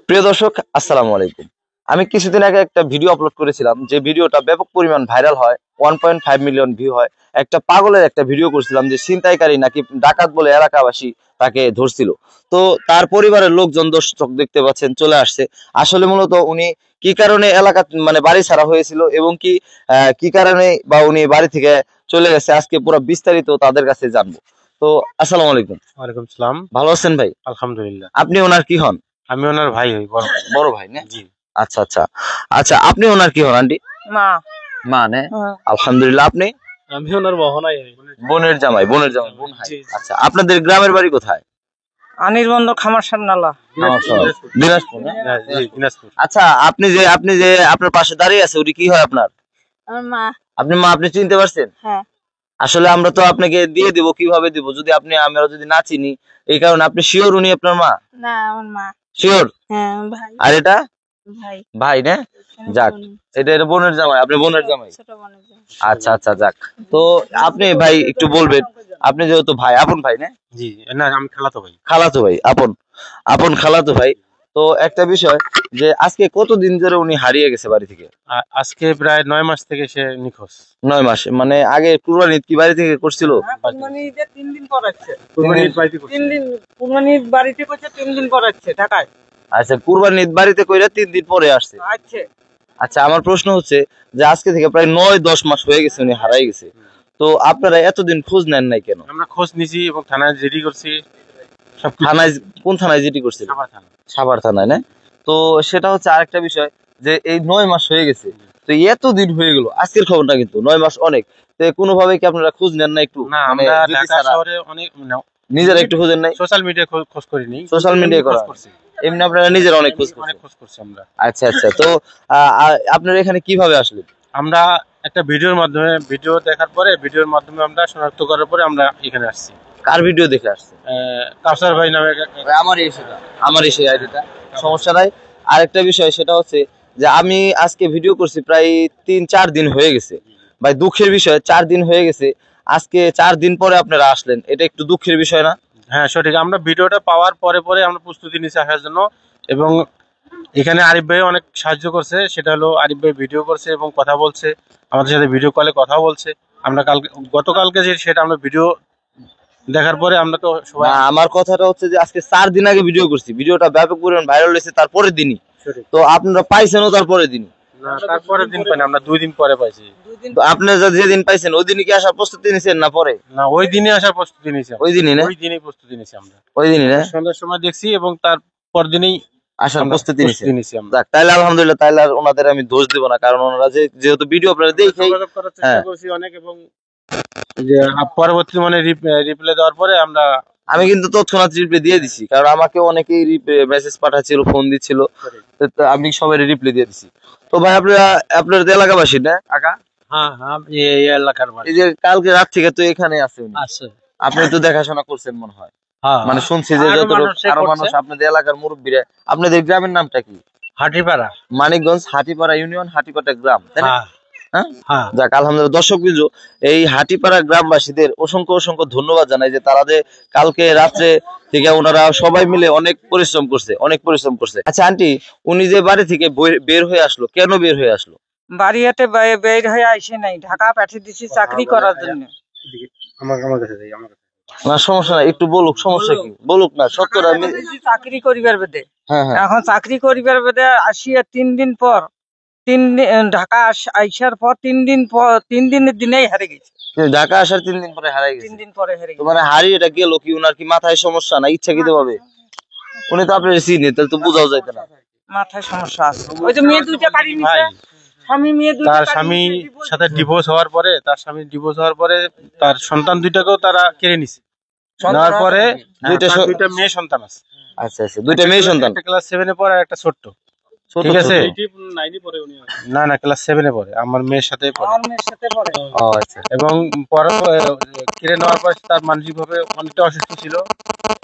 প্রিয় দর্শক, আসসালামু আলাইকুম। আমি কিছুদিন আগে একটা ভিডিও আপলোড করেছিলাম, যে ভিডিওটা ব্যাপক পরিমাণ ভাইরাল হয়, 1.5 মিলিয়ন ভিউ হয়। একটা পাগলের একটা ভিডিও করছিলাম যে ছিনতাইকারী নাকি ডাকাত বলে এলাকাবাসী তাকে ধরছিল। তো তার পরিবারের লোকজন, দর্শক দেখতে পাচ্ছেন, চলে আসছে। আসলে মূলত উনি কি কারণে এলাকা মানে বাড়ি ছাড়া হয়েছিল এবং কি কারণে বা উনি বাড়ি থেকে চলে গেছে, আজকে পুরো বিস্তারিত তাদের কাছে জানবো। তো আসসালামু আলাইকুম। ওয়ালাইকুম সালাম। ভালো আছেন ভাই? আলহামদুলিল্লাহ। আপনি ওনার কি হন? আমি ওনার ভাই হই, বড় ভাই। বড় ভাই না? জি। আচ্ছা আচ্ছা। আচ্ছা, আপনি ওনার কি হন আন্টি? মা। মা না? আলহামদুলিল্লাহ। আপনি? আমি ওনার বহনাই হই। বোনের জামাই, বোনের জামাই, বোন ভাই। জি। আচ্ছা, আপনাদের গ্রামের বাড়ি কোথায়? অনির্বন্ধ খামারসার নালা। দিনাজপুর না? হ্যাঁ, জি, দিনাজপুর। আচ্ছা, আপনি যে আপনার পাশে দাঁড়িয়ে আছে, ওটি কি হয় আপনার? আমার মা। আপনি মা, আপনি চিনতে পারছেন? হ্যাঁ। আসলে আমরা তো আপনাকে দিয়ে দিব, কিভাবে দিব যদি আমরা যদি না চিনি? এই কারণে আপনি শিওর উনি আপনার মা? না, আমার মা। শিওর? হ্যাঁ, ভাই। আর এটা ভাই। ভাই না? যাক, এটা বোনের জামাই, আপনি বোনের জামাই। ছোট বোনের জামাই। আচ্ছা আচ্ছা, যাক। তো আপনি ভাই একটু বলবেন, আপনি যেহেতু ভাই, আপন ভাই না? জি, না আমি খালাতো ভাই। খালাতো ভাই, আপন আপন খালাতো ভাই। তো একটা বিষয়, যে আজকে কতদিন ধরে উনি হারিয়ে গেছে বাড়ি থেকে? আজকে প্রায় 9 মাস থেকে সে নিখোঁজ। 9 মাস মানে আগে কুরবানি ঈদ কি বাড়ি থেকে করছিল? কুরবানি ঈদের 3 দিন পর আসছে। কুরবানি ঈদ বাড়িতে করছে। 3 দিন কুরবানি ঈদ বাড়িতে করছে, 3 দিন পর আসছে ঢাকায়। আচ্ছা, কুরবানি ঈদ বাড়িতে কইরা 3 দিন পরে আসছে। আচ্ছা। আচ্ছা, আমার প্রশ্ন হচ্ছে যে আজকে থেকে প্রায় 9-10 মাস হয়ে গেছে উনি হারিয়ে গেছে। তো আপনারা এতদিন খোঁজ নেন নাই কেন? আমরা খোঁজ নিছি এবং থানায় জিডি করছি। সব থানায়? কোন থানায় জিডি করছিল? সাভার থানা। সাভার থানায় না? তো সেটা হচ্ছে আরেকটা বিষয়, যে এই 9 মাস হয়ে গেছে, তো এতদিন হয়ে গেল, আজকের খবরটা কিন্তু 9 মাস অনেক। তো কোনোভাবে কি আপনারা খোঁজ নেন না একটু? না, মানে আমরা যদি ঢাকা ছাড়া শহরে অনেক নিজেরা একটু খোঁজেন নাই? সোশ্যাল মিডিয়ায় খোঁজ করিনি। সোশ্যাল মিডিয়ায় খোঁজ করা করছি। এমনি আপনারা নিজেরা অনেক খোঁজ অনেক করছেন? খোঁজ করছি আমরা। আচ্ছা আচ্ছা। তো আপনারা এখানে কিভাবে আসলেন? আমরা একটা ভিডিওর মাধ্যমে, ভিডিও দেখার পরে, ভিডিওর মাধ্যমে আমরা শনাক্ত করার পরে আমরা এখানে আসছি। কার ভিডিও দেখে আসছেন? কাউসার ভাই নামে আমারই সেই আইডিটা, সমস্যা নাই। আরেকটা বিষয়, সেটা হচ্ছে যে আমি আজকে ভিডিও করছি প্রায় 3-4 দিন হয়ে গেছে। ভাই দুঃখের বিষয়, 4 দিন হয়ে গেছে, আজকে 4 দিন পরে আপনারা আসলেন, এটা একটু দুঃখের বিষয় না? হ্যাঁ, সঠিক। আমরা ভিডিওটা পাওয়ার পরে পরে আমরা প্রস্তুতি নিচ্ছি আসার জন্য। এবং এখানে আরিফ ভাই অনেক সাহায্য করছে। সেটা হলো, আরিফ ভাই ভিডিও করছে এবং কথা বলছে, আমাদের সাথে ভিডিও কলে কথা বলছে। আমরা গতকালকে সেটা আমরা ভিডিও দেখার পরে আমরা তো সবাই। না, আমার কথাটা হচ্ছে যে আজকে 4 দিন আগে ভিডিও করছি, ভিডিওটা ব্যাপক পরিমাণ ভাইরাল হয়েছে তারপরের দিনই। তো আপনারা পাইছেনও তারপরের দিনই? না, তারপরের দিন পাইনি, আমরা 2 দিন পরে পাইছি। তো আপনারা যেদিন পাইছেন ওই দিনই কি আসার প্রস্তুতি নিছেন না পরে? না, ওই দিনই আসার প্রস্তুতি নিয়েছি। ওই দিনই না? ওই দিনই প্রস্তুতি নিয়েছি আমরা। ওই দিনই না? সন্ধ্যার সময় দেখছি এবং তারপর দিনেই আসার প্রস্তুতি নিয়েছি আমরা। যাক, তাইলে আলহামদুলিল্লাহ, তাইলে আর ওনাদের আমি দোষ দেব না, কারণ ওনারা যেহেতু ভিডিও আপনারা দেখেই। যোগাযোগ করার চেষ্টা হ্যাঁ। করছি অনেক, এবং যে পরবর্তী মানে রিপ্লাই দেওয়ার পরে আমরা। আমি কিন্তু তৎক্ষণাৎ রিপ্লাই দিয়ে দিছি, কারণ আমাকে অনেকেই মেসেজ পাঠাচ্ছিল, ফোন দিচ্ছিল, তো আমি সবাই রিপ্লাই দিয়ে দিছি। তো ভাই, আপনার তো এলাকাবাসী না কাকা? হ্যাঁ হ্যাঁ, এই এলাকার এই যে কালকে রাত থেকে তো এখানে আছে উনি। আছে। আপনি তো দেখাশোনা করছেন মনে হয়। হ্যাঁ, মানে শুনছি যে আরো মানুষ, আপনাদের এলাকার মুরব্বীরা। আপনাদের গ্রামের নামটা কি? হাটিপাড়া। মানিকগঞ্জ হাটিপাড়া ইউনিয়ন, হাটিপাড়া গ্রাম, তাই না? হ্যাঁ হ্যাঁ। যাক, আলহামদুলিল্লাহ। দর্শক বিন্দু, এই হাটিপাড়া গ্রামবাসীদের অসংখ্য অসংখ্য ধন্যবাদ জানাই, যে তারা যে কালকে রাত্রে থেকে ওনারা সবাই মিলে অনেক পরিশ্রম করছে। আচ্ছা আন্টি, উনি যে বাড়ি থেকে বের হয়ে আসলো, কেন বের হয়ে আসলো? বাড়িতে বের হয়ে আসে নাই, ঢাকা পাঠিয়ে দিছি চাকরি করার জন্য। আমার কাছে যাই, আমার কাছে। না, সমস্যা নাই, একটু বলুক, সমস্যা কি বলুক না, সত্যটা আমি। চাকরি করিবার বেদে। হ্যাঁ হ্যাঁ। এখন চাকরি করিবার বেদে আসিয়া 3 দিন পর, ঢাকা আইসার পর 3 দিনের দিনেই হারিয়ে গেছে। ঢাকা আসার 3 দিন পরে হারিয়ে গেছে? 3 দিন পরে হারিয়ে গেছে। মানে হারিয়ে এটা গেল কি, উনার কি মাথায় সমস্যা না ইচ্ছাকৃত ভাবে? উনি তো আপনার চিনি, তাহলে তো বোঝাও যাইতে না। মাথায় সমস্যা আছে। ওই যে মেয়ে দুইটা কাড়ি নিছে, স্বামী মেয়ে দুইটা। তার স্বামীর সাথে ডিভোর্স হওয়ার পরে তার সন্তান দুইটাকেও তারা কেড়ে নিছে। নেওয়ার পরে দুইটা মেয়ে সন্তান আছে। আচ্ছা আচ্ছা, দুইটা মেয়ে সন্তান। একটা ক্লাস 7 এ পড়ে আর একটা ছোট। ঠিক আছে। না, ক্লাস 7 এ পড়ে, আমার মেয়ের সাথে পড়ে। আমার মেয়ের সাথে পড়ে। ও আচ্ছা। এবং পরে কেড়ে নেওয়ার পর তার মানসিকভাবে অনেকটা অসুস্থ ছিল।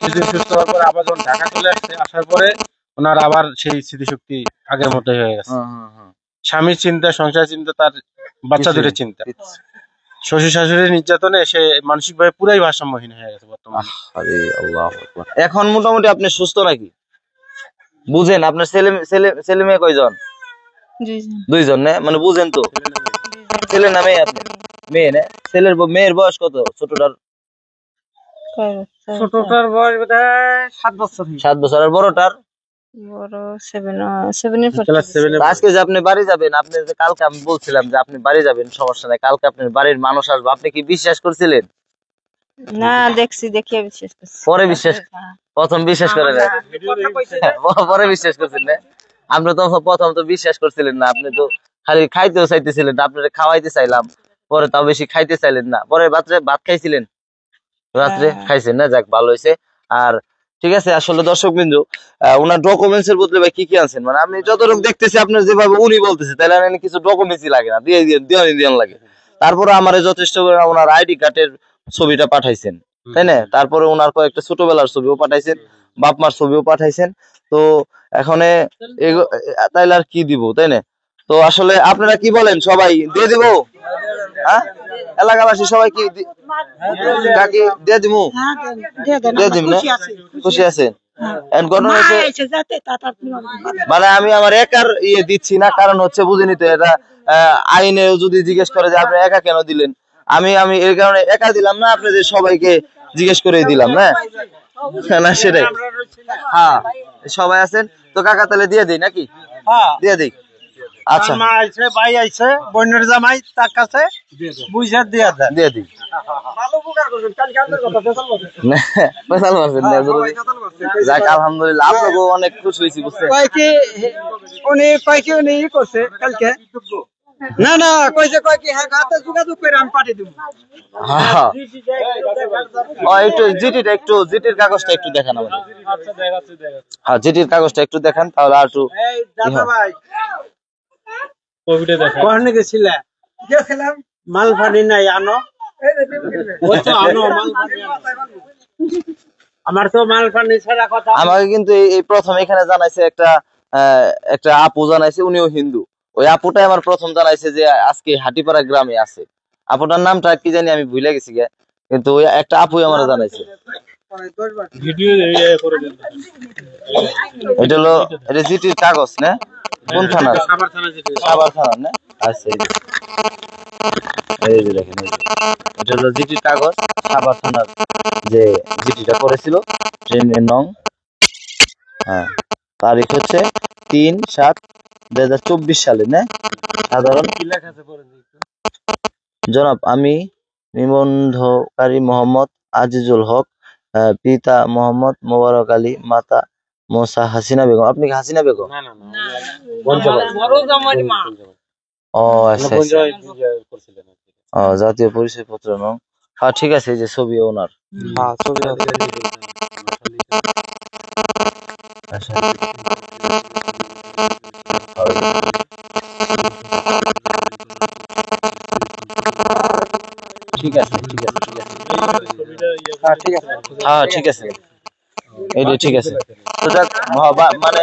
কিছুদিন সুস্থ হওয়ার পর আবার যখন ঢাকা চলে আসছে, আসার পরে ওনার আবার সেই স্মৃতিশক্তি আগের মতোই হয়ে গেছে। স্বামীর চিন্তা, সংসার চিন্তা, তার বাচ্চা দুটোর চিন্তা, শ্বশুর শাশুড়ির নির্যাতনে সে মানসিকভাবে পুরাই ভারসাম্যহীন হয়ে গেছে বর্তমানে। আরে আল্লাহু আকবার। এখন মোটামুটি আপনি সুস্থ নাকি? বুঝেন আপনার ছেলে ছেলে ছেলে মেয়ে কয়জন? দুইজন না, মানে বুঝেন তো। ছেলের না মেয়ে? আপনি মেয়ে না? মেয়ের বয়স কত ছোটটার? ছোটটার বয়স বোধহয় 7 বছর। 7 বছর। আর বড়টার? বড় 7 ক্লাস 7 তো আজকে যে আপনি বাড়ি যাবেন, আপনি যে কালকে আমি বলছিলাম যে আপনি বাড়ি যাবেন, সমস্যা নাই, কালকে আপনার বাড়ির মানুষ আসবে, আপনি কি বিশ্বাস করছিলেন? না, দেখে বিশ্বাস করছি। পরে বিশ্বাস, প্রথম বিশ্বাস করে না, পরে বিশ্বাস করছেন না? আপনি তো প্রথম তো বিশ্বাস করছিলেন না, আপনি তো খালি খাইতেও চাইতেছিলেন না, আপনার খাওয়াইতে চাইলাম, পরে তাও বেশি খাইতে চাইলেন না, পরে রাত্রে ভাত খাইছিলেন, রাত্রে খাইছেন না, যাক ভালো হয়েছে। আর ঠিক আছে, আসলে দর্শক বিন্দু ওনার ডকুমেন্টস এর বদলে ভাই কি কি আনছেন, মানে আমি যতটুকু দেখতেছি আপনার যেভাবে উনি বলতেছে, তাহলে আমি কিছু ডকুমেন্টসই লাগে না, দিয়ে লাগে। তারপরে আমার যথেষ্ট করে ওনার আইডি কার্ডের ছবিটা পাঠাইছেন, তাই না? তারপরে ওনার কয়েকটা ছোটবেলার ছবিও পাঠাইছেন, বাপ মার ছবিও পাঠাইছেন। তো এখন তাইলে আর কি দিব, তাই না? তো আসলে আপনারা কি বলেন, সবাই দিয়ে দিব? হ্যাঁ, এলাকাবাসী সবাই কি কাকি দিয়ে দিব? দিয়ে দিব না? খুশি আছেন? ঘটনা হচ্ছে, মানে আমি আমার একার দিচ্ছি না, কারণ হচ্ছে বুঝিনি তো, এটা আইনে যদি জিজ্ঞেস করে যে আপনি একা কেন দিলেন, আমি এর কারণে একা দিলাম না, আপনাদের সবাইকে জিজ্ঞেস করে দিলাম না। না সেটাই, হ্যাঁ সবাই আছেন তো। কাকা তাহলে দিয়ে দিই নাকি? দিয়ে দিই। আচ্ছা, মা আইছে, ভাই আইছে, বোনের জামাই, তার কাছে বুঝা দিয়ে দেন। দিয়ে দিই। যাক আলহামদুলিল্লাহ, আপনাকেও অনেক খুশি হয়েছি, বুঝছেন? উনি করছে কালকে। না না, কইছে হ্যাঁ গাতে যোগাযোগ করে আমি পাঠিয়ে দেব। হ্যাঁ, একটু জিটির কাগজটা একটু দেখান আমাদের। হ্যাঁ, জিটির কাগজটা একটু দেখান, তাহলে আর একটু কোনে গেছিলা? গেছিলাম মাল পানি নাই আনো। আমার তো মাল পানি ছাড়া কথা। আমাকে কিন্তু এই প্রথম এখানে জানাইছে একটা আপু জানাইছে, উনিও হিন্দু। ওই আপুটাই আমার প্রথম জানাইছে যে আজকে হাটিপাড়া গ্রামে আছে। আপুটার নামটা কি জানি আমি ভুলে গেছি গে, কিন্তু ওই একটা আপুই আমার জানাইছে। এটা হলো, এটা জিটির কাগজ না? কোন থানার? সাভার থানার না? আচ্ছা, এই যে দেখেন, এটা হলো জিটির কাগজ, সাভার থানার যে জিটিটা করেছিল, ট্রেনের নং। হ্যাঁ, তারিখ হচ্ছে 3/7/2024 সালে না? সাধারণ জনাব, আমি নিবন্ধকারী মোহাম্মদ আজিজুল হক, পিতা মোহাম্মদ মোবারক আলী, মাতা মোসা হাসিনা বেগম। আপনি কি হাসিনা বেগম? ও আচ্ছা, ও জাতীয় পরিচয় পত্র নং। হ্যাঁ ঠিক আছে, এই যে ছবি ওনার। হ্যাঁ ছবি আছে। আচ্ছা, ঠিক আছে, ঠিক আছে, ঠিক আছে, হ্যাঁ ঠিক আছে, হ্যাঁ ঠিক আছে, এইটা ঠিক আছে। তো যাক, মানে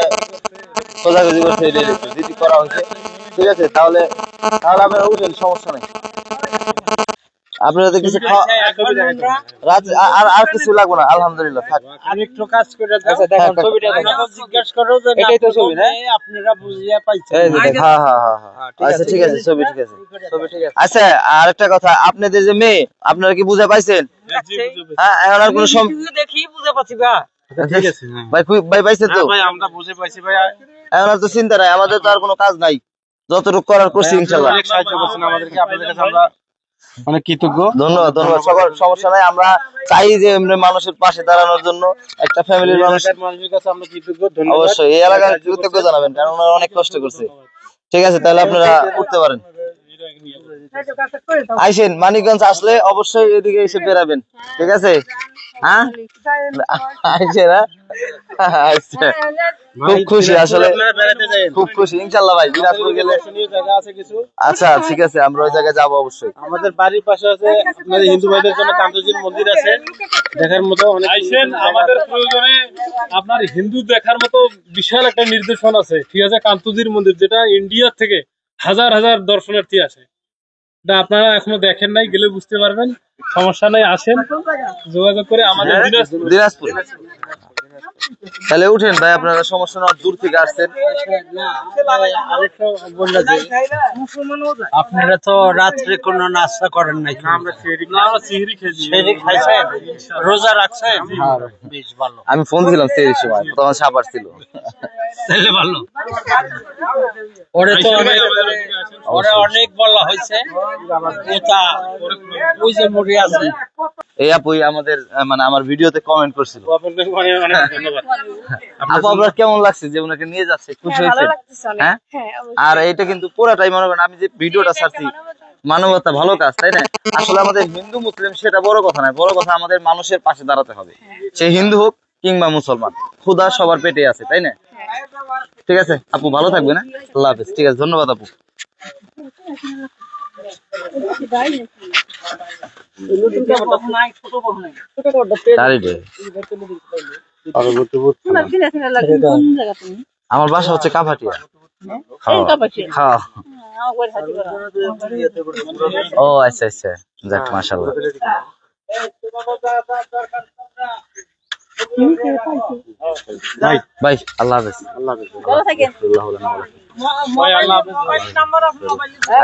খোঁজাখুঁজি করছে, এটা যদি করা হয়েছে, ঠিক আছে। তাহলে আপনারা উঠেন, সমস্যা নেই। আপনারা তো কিছু আর কিছু লাগবে না, আলহামদুলিল্লাহ। থাক, আরেকটু কাজ করে দাও। আচ্ছা দেখেন ছবিটা, জিজ্ঞাসা করো যে এটাই তো ছবি না? আপনারা বুঝিয়া পাইছেন। হ্যাঁ হ্যাঁ হ্যাঁ হ্যাঁ, আচ্ছা ঠিক আছে, ছবি ঠিক আছে, ছবি ঠিক আছে। আচ্ছা, আর একটা কথা, আপনাদের যে মেয়ে, আপনারা কি বুঝে পাইছেন? হ্যাঁ, এখন আর কোনো দেখি বুঝে পাচ্ছি গা। ঠিক আছে ভাই পাইছেন তো? ভাই আমরা বুঝে পাইছি ভাই। এখন আর তো চিন্তা নাই, আমাদের তো আর কোনো কাজ নাই, যতটুকু করার করছি ইনশাআল্লাহ। অনেক সাহায্য করছেন আমাদেরকে, আপনাদের কাছে আমরা অনেক কৃতজ্ঞ। ধন্যবাদ, ধন্যবাদ। সবার সমস্যা নাই, আমরা চাই যে এমনি মানুষের পাশে দাঁড়ানোর জন্য, একটা ফ্যামিলির মানুষের কাছে আমরা কৃতজ্ঞ। ধন্যবাদ। অবশ্যই এই এলাকার কৃতজ্ঞ জানাবেন, কারণ ওনারা অনেক কষ্ট করছে। ঠিক আছে, তাহলে আপনারা উঠতে পারেন। আইসেন, মানিকগঞ্জ আসলে অবশ্যই এদিকে এসে বেরাবেন, ঠিক আছে? হ্যাঁ আইসেন, আচ্ছা, খুব খুশি আসলে, খুব খুশি ইনশাল্লাহ ভাই। দিনাজপুর গেলে আচ্ছা ঠিক আছে, আমরা ওই জায়গায় যাবো অবশ্যই। আমাদের বাড়ির পাশে আছে আপনাদের হিন্দু ভাইদের জন্য কান্তজির মন্দির আছে, দেখার মতো অনেক। আইসেন, আমাদের প্রয়োজনে আপনার হিন্দু দেখার মতো বিশাল একটা নির্দেশন আছে, ঠিক আছে? কান্তজির মন্দির, যেটা ইন্ডিয়া থেকে হাজার হাজার দর্শনার্থী আসে। আপনারা এখনো দেখেন নাই, গেলে বুঝতে পারবেন। সমস্যা নাই, আসেন, যোগাযোগ করে আমাদের দিনাজপুর। তাহলে উঠেন ভাই, আপনারা সমস্যা না, দূর থেকে আসছেন। আপনারা তো রাত্রে কোনো নাস্তা করেন নাই? আমরা সিহরি খেয়েছি। রোজা রাখছেন? বেশ ভালো, আমি ফোন দিলাম সেই সময়, তখন সাপ আসছিল। তাহলে ভালো। ওরে তো ওরে অনেক বলা হয়েছে, এটা ওই যে মুড়ি আছে। এই আপুই আমাদের মানে আমার ভিডিওতে কমেন্ট করছিল। আপনাদের অনেক অনেক ধন্যবাদ। আপু আপনার কেমন লাগছে যে ওনাকে নিয়ে যাচ্ছে, খুশি হয়েছে? হ্যাঁ, আর এটা কিন্তু পুরাটাই মনে করেন আমি যে ভিডিওটা ছাড়ছি মানবতা, ভালো কাজ, তাই না? আসলে আমাদের হিন্দু মুসলিম সেটা বড় কথা নয়, বড় কথা আমাদের মানুষের পাশে দাঁড়াতে হবে, সে হিন্দু হোক কিংবা মুসলমান, খোদা সবার পেটে আছে, তাই না? ঠিক আছে আপু, ভালো থাকবে না? আল্লাহ হাফেজ। ঠিক আছে, ধন্যবাদ আপু। আমার বাসা হচ্ছে কাভাটিয়া। হ্যাঁ। ও আচ্ছা আচ্ছা, যাক মাশাআল্লাহ। ভাই আল্লাহ হাফেজ।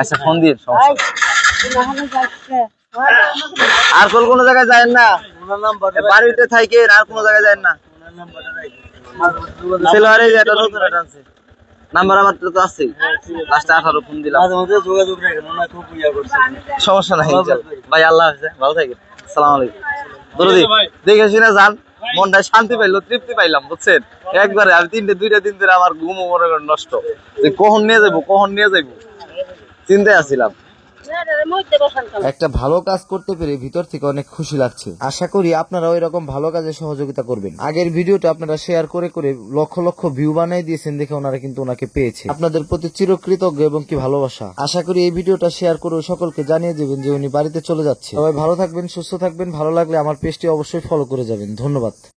আচ্ছা ফোন দিয়ে আর কোন জায়গায় যায় না, বাড়িতে থাইকে আর কোন জায়গায় যায় না। নাম্বার আমার তো আছে, লাস্টে 18 ফোন দিলাম। সমস্যা নাই ভাই, আল্লাহ হাফেজ, ভালো থাকেন। আসসালামু আলাইকুম। দরদি দেখে শুনে যান, মনটা শান্তি পাইলো, তৃপ্তি পাইলাম, বুঝছেন? একবারে আমি দুইটা দিন ধরে আমার ঘুমও মনে করেন নষ্ট, যে কখন নিয়ে যাবো চিন্তায় আছিলাম। একটা ভালো কাজ করতে পেরে ভিতর থেকে অনেক খুশি লাগছে। আশা করি আপনারাও এরকম ভালো কাজে সহযোগিতা করবেন। আগের ভিডিওটা আপনারা শেয়ার করে করে লক্ষ লক্ষ ভিউ বানিয়ে দিয়েছেন, দেখে ওনারা কিন্তু ওনাকে পেয়েছে। আপনাদের প্রতি চিরকৃতজ্ঞ এবং কি ভালোবাসা। আশা করি এই ভিডিওটা শেয়ার করে সকলকে জানিয়ে দেবেন যে উনি বাড়িতে চলে যাচ্ছে। সবাই ভালো থাকবেন, সুস্থ থাকবেন। ভালো লাগলে আমার পেজটি অবশ্যই ফলো করে যাবেন। ধন্যবাদ।